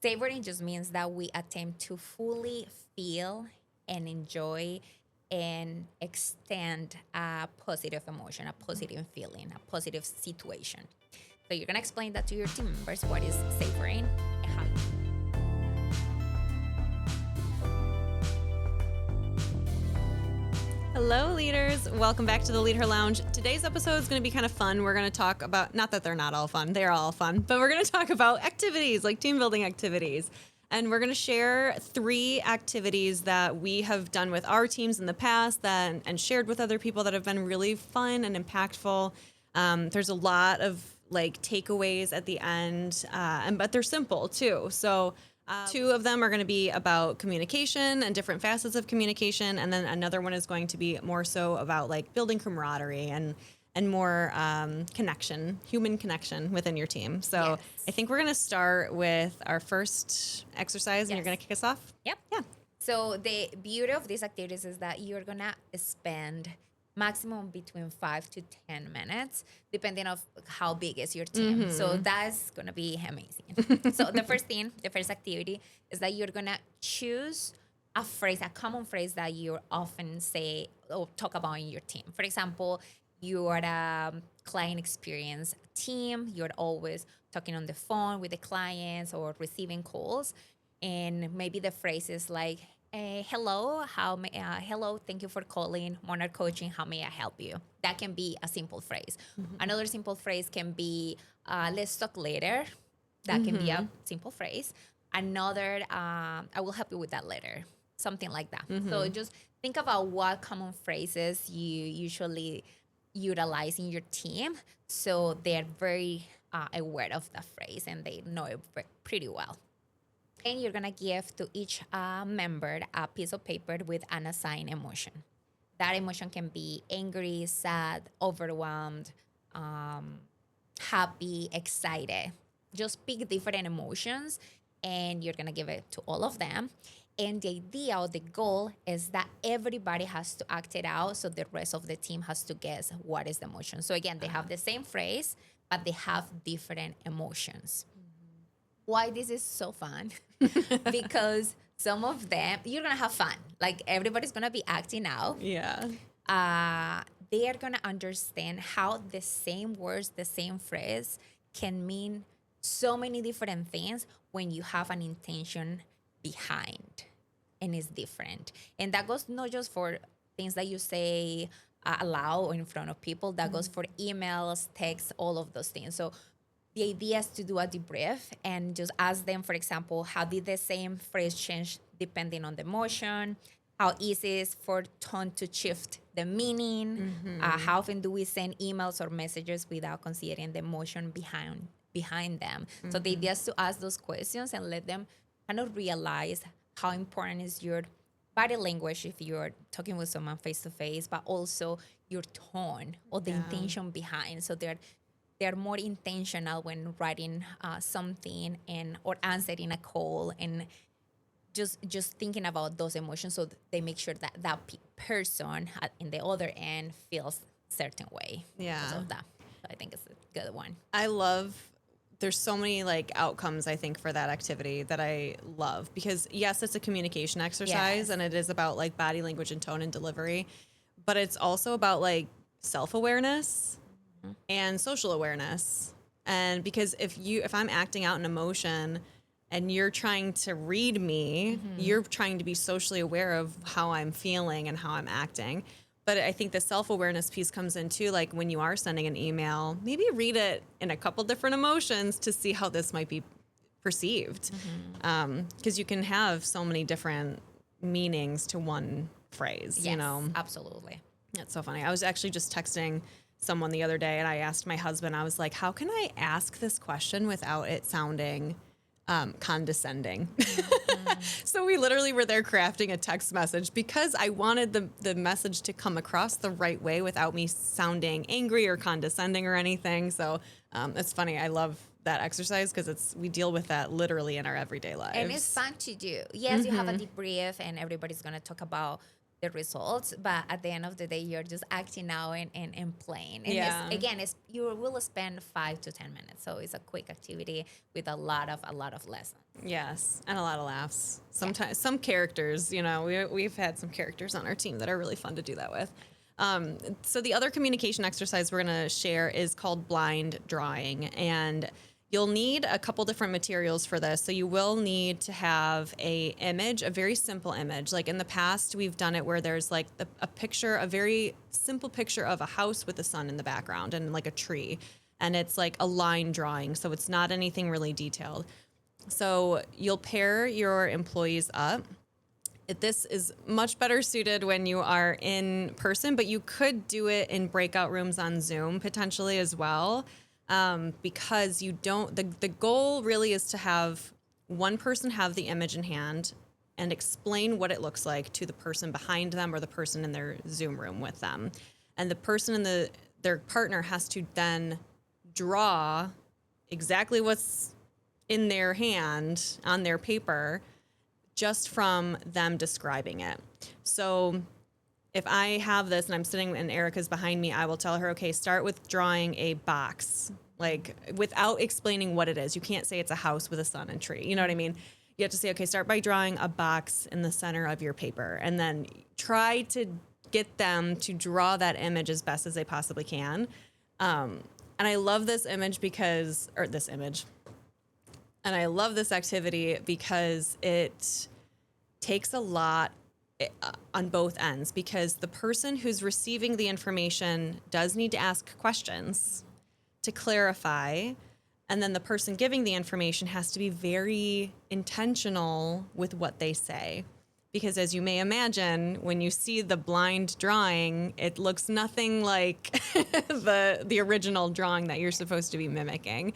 Savoring just means that we attempt to fully feel and enjoy and extend a positive emotion, a positive feeling, a positive situation. So you're gonna explain that to your team members what is savoring and how. Hello, leaders. Welcome back to the LeadHer Lounge. Today's episode is going to be kind of fun. We're going to talk about, not that they're not all fun, they're all fun, but we're going to talk about activities, like team building activities. And we're going to share 3 activities that we have done with our teams in the past and shared with other people that have been really fun and impactful. There's a lot of like takeaways at the end, but they're simple too. So 2 of them are going to be about communication and different facets of communication, and then another one is going to be more so about like building camaraderie and more connection, human connection within your team. So Yes. I think we're going to start with our first exercise, and you're Yes. going to kick us off. Yep. Yeah. So the beauty of these activities is that you're gonna spend maximum between 5 to 10 minutes, depending of how big is your team. So that's gonna be amazing. So the first activity is that you're gonna choose a phrase, a common phrase that you often say or talk about in your team. For example, you are a client experience team. You're always talking on the phone with the clients or receiving calls, and maybe the phrase is like, "Hello, hello, thank you for calling Monarch Coaching. How may I help you?" That can be a simple phrase. Another simple phrase can be, "Let's talk later." That can be a simple phrase. Another, "I will help you with that later." Something like that. So just think about what common phrases you usually utilize in your team, so they're very aware of that phrase and they know it pretty well. And you're gonna give to each member a piece of paper with an assigned emotion. That emotion can be angry, sad, overwhelmed, happy, excited. Just pick different emotions and you're gonna give it to all of them. And the idea or the goal is that everybody has to act it out, so the rest of the team has to guess what is the emotion. So again, they have the same phrase, but they have different emotions. Why this is so fun? Because some of them, you're gonna have fun. Like everybody's gonna be acting out. Yeah. They are gonna understand how the same words, the same phrase can mean so many different things when you have an intention behind and it's different. And that goes not just for things that you say aloud or in front of people, that goes for emails, texts, all of those things. So the idea is to do a debrief and just ask them, for example, how did the same phrase change depending on the emotion? How easy is for tone to shift the meaning? How often do we send emails or messages without considering the emotion behind them? So the idea is to ask those questions and let them kind of realize how important is your body language if you're talking with someone face to face, but also your tone or the intention behind. So they're more intentional when writing something and or answering a call, and just thinking about those emotions, so they make sure that person in the other end feels certain way because Yeah. of that. So I think it's a good one. I love there's so many like outcomes I think for that activity that I love, because yes, it's a communication exercise Yes. and it is about like body language and tone and delivery, but it's also about like self-awareness and social awareness. And because if I'm acting out an emotion and you're trying to read me, you're trying to be socially aware of how I'm feeling and how I'm acting. But I think the self-awareness piece comes in too, like when you are sending an email, maybe read it in a couple different emotions to see how this might be perceived. Because you can have so many different meanings to one phrase, Yes, you know? absolutely. That's so funny. I was actually just texting someone the other day and I asked my husband, I was like, how can I ask this question without it sounding condescending? So we literally were there crafting a text message because I wanted the message to come across the right way without me sounding angry or condescending or anything. So it's funny. I love that exercise because we deal with that literally in our everyday lives. And it's fun to do. Yes, you have a debrief and everybody's going to talk about the results, but at the end of the day, you're just acting out and playing. And Yeah. you will spend 5 to 10 minutes. So it's a quick activity with a lot of lessons. Yes, and a lot of laughs. Sometimes some characters, we've had some characters on our team that are really fun to do that with. So the other communication exercise we're going to share is called blind drawing, and you'll need a couple different materials for this. So you will need to have a image, a very simple image. Like in the past, we've done it where there's like a picture, a very simple picture of a house with the sun in the background and like a tree. And it's like a line drawing, so it's not anything really detailed. So you'll pair your employees up. This is much better suited when you are in person, but you could do it in breakout rooms on Zoom potentially as well. Because the goal really is to have one person have the image in hand and explain what it looks like to the person behind them or the person in their Zoom room with them. And the person in their partner has to then draw exactly what's in their hand on their paper just from them describing it. So if I have this and I'm sitting and Erica's behind me, I will tell her, okay, start with drawing a box, like without explaining what it is. You can't say it's a house with a sun and tree. You know what I mean? You have to say, okay, start by drawing a box in the center of your paper and then try to get them to draw that image as best as they possibly can. And I love this image and I love this activity because it takes a lot on both ends, because the person who's receiving the information does need to ask questions to clarify. And then the person giving the information has to be very intentional with what they say. Because as you may imagine, when you see the blind drawing, it looks nothing like the original drawing that you're supposed to be mimicking.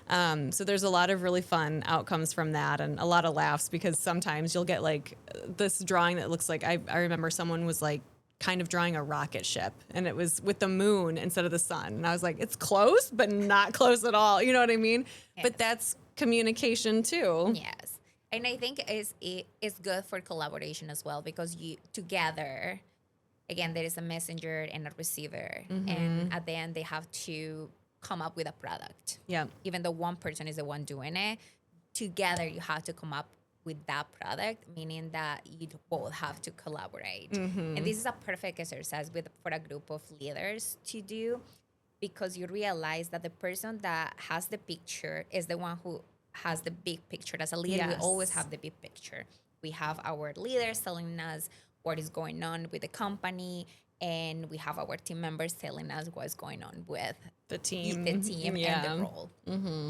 So there's a lot of really fun outcomes from that and a lot of laughs, because sometimes you'll get like this drawing that looks like, I remember someone was like kind of drawing a rocket ship and it was with the moon instead of the sun. And I was like, it's close, but not close at all. You know what I mean? Yes. But that's communication too. Yes. And I think it's good for collaboration as well, because you together, again, there is a messenger and a receiver. And at the end, they have to come up with a product. Yeah. Even though one person is the one doing it, together you have to come up with that product, meaning that you both have to collaborate. And this is a perfect exercise for a group of leaders to do, because you realize that the person that has the picture is the one who has the big picture. As a leader, we always have the big picture. We have our leaders telling us what is going on with the company, and we have our team members telling us what's going on with the team and the role.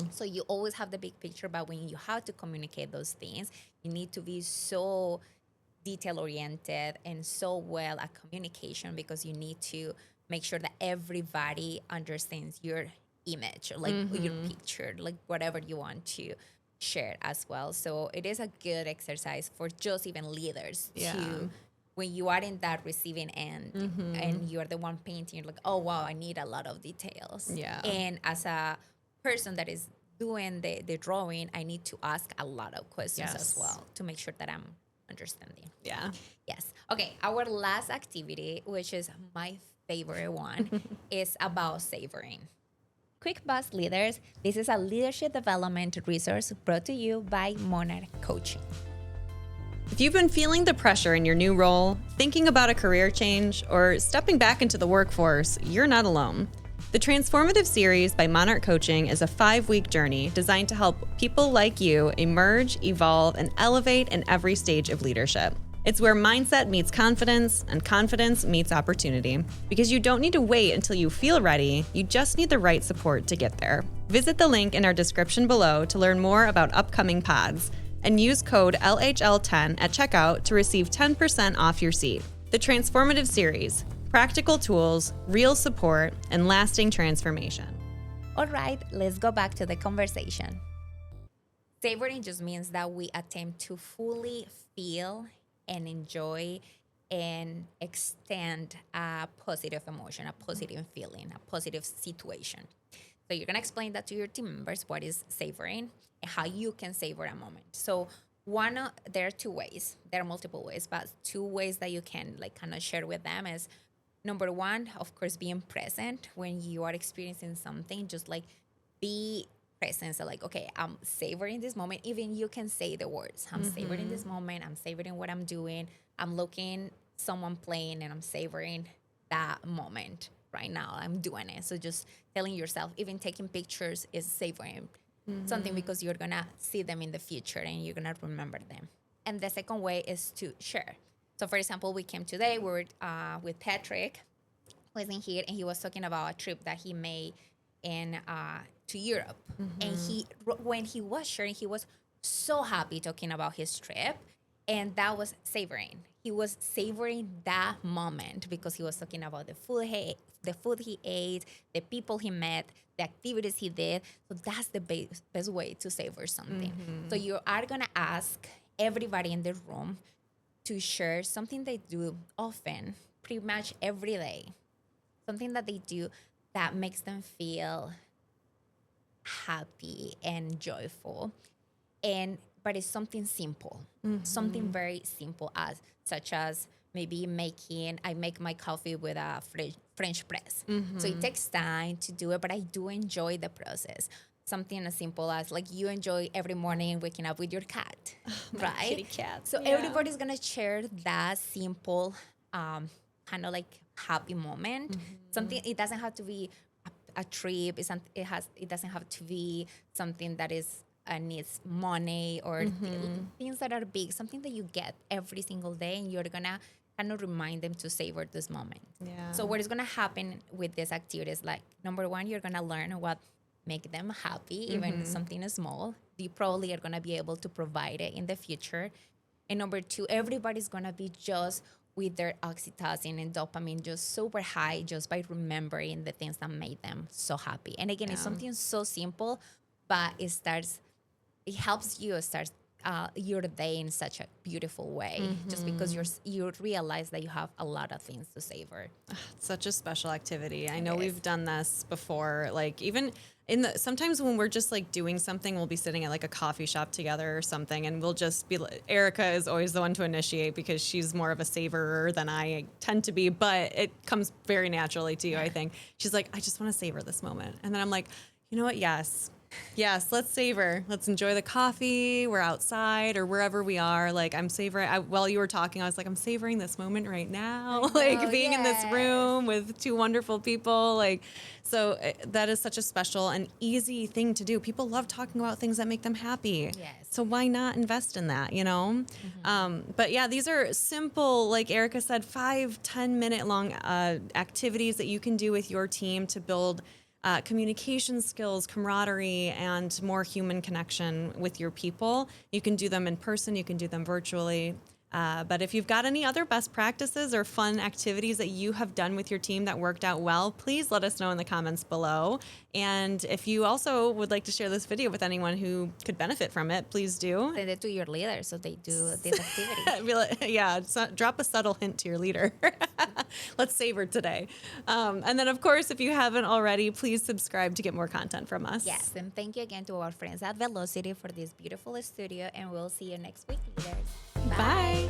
So you always have the big picture, but when you have to communicate those things, you need to be so detail oriented and so well at communication, because you need to make sure that everybody understands your image, like your picture, like whatever you want to share as well. So it is a good exercise for just even leaders to, when you are in that receiving end and you're the one painting, you're like, oh wow, I need a lot of details. And as a person that is doing the drawing, I need to ask a lot of questions as well to make sure that I'm understanding. Yes. Okay. Our last activity, which is my favorite one, is about savoring. Quick Boss Leaders, this is a leadership development resource brought to you by Monarch Coaching. If you've been feeling the pressure in your new role, thinking about a career change, or stepping back into the workforce, you're not alone. The Transformative Series by Monarch Coaching is a 5-week journey designed to help people like you emerge, evolve, and elevate in every stage of leadership. It's where mindset meets confidence and confidence meets opportunity. Because you don't need to wait until you feel ready, you just need the right support to get there. Visit the link in our description below to learn more about upcoming pods, and use code LHL10 at checkout to receive 10% off your seat. The Transformative Series: practical tools, real support, and lasting transformation. All right, let's go back to the conversation. Savoring just means that we attempt to fully feel and enjoy and extend a positive emotion, a positive feeling, a positive situation. So you're going to explain that to your team members, what is savoring and how you can savor a moment. So There are two ways. There are multiple ways, but two ways that you can like kind of share with them is number one, of course, being present when you are experiencing something. Just like be present. So like, okay, I'm savoring this moment. Even you can say the words. I'm savoring this moment. I'm savoring what I'm doing. I'm looking someone playing and I'm savoring that moment right now. I'm doing it. So just telling yourself, even taking pictures is savoring something because you're gonna see them in the future and you're gonna remember them. And the second way is to share. So for example, we came today, we were with Patrick, who is in here, and he was talking about a trip that he made in to Europe. And when he was sharing, he was so happy talking about his trip, and that was savoring. He was savoring that moment because he was talking about the food he ate, the people he met, the activities he did. So that's the best way to savor something. So you are gonna ask everybody in the room to share something they do often, pretty much every day, something that they do that makes them feel happy and joyful. And but it's something simple, something very simple as such as maybe I make my coffee with a French press. So it takes time to do it, but I do enjoy the process. Something as simple as like you enjoy every morning waking up with your cat, right? kitty cat. So everybody's gonna share that simple, kind of like happy moment. Something, it doesn't have to be a trip. It doesn't have to be something that is needs money or things that are big. Something that you get every single day, and you're gonna kind of remind them to savor this moment. Yeah. So what is gonna happen with this activity is like number one, you're gonna learn what make them happy, even something small. You probably are gonna be able to provide it in the future. And number two, everybody's gonna be just with their oxytocin and dopamine just super high just by remembering the things that made them so happy. And again, it's something so simple, but it helps you start your day in such a beautiful way, just because you realize that you have a lot of things to savor. It's such a special activity. I know we've done this before, like even sometimes when we're just like doing something, we'll be sitting at like a coffee shop together or something, and we'll just be Erica is always the one to initiate because she's more of a savorer than I tend to be, but it comes very naturally to you, I think. She's like, I just want to savor this moment. And then I'm like, you know what? Yes, let's savor. Let's enjoy the coffee. We're outside or wherever we are. Like I'm savoring. While you were talking, I was like, I'm savoring this moment right now. Like being in this room with two wonderful people. Like, so that is such a special and easy thing to do. People love talking about things that make them happy. Yes. So why not invest in that, you know? But yeah, these are simple, like Erica said, 5-10 minute long activities that you can do with your team to build communication skills, camaraderie, and more human connection with your people. You can do them in person, you can do them virtually. But if you've got any other best practices or fun activities that you have done with your team that worked out well, please let us know in the comments below. And if you also would like to share this video with anyone who could benefit from it, please do. Send it to your leader so they do this activity. Drop a subtle hint to your leader. Let's savor today. And then, of course, if you haven't already, please subscribe to get more content from us. Yes, and thank you again to our friends at Velocity for this beautiful studio, and we'll see you next week, leaders. Bye.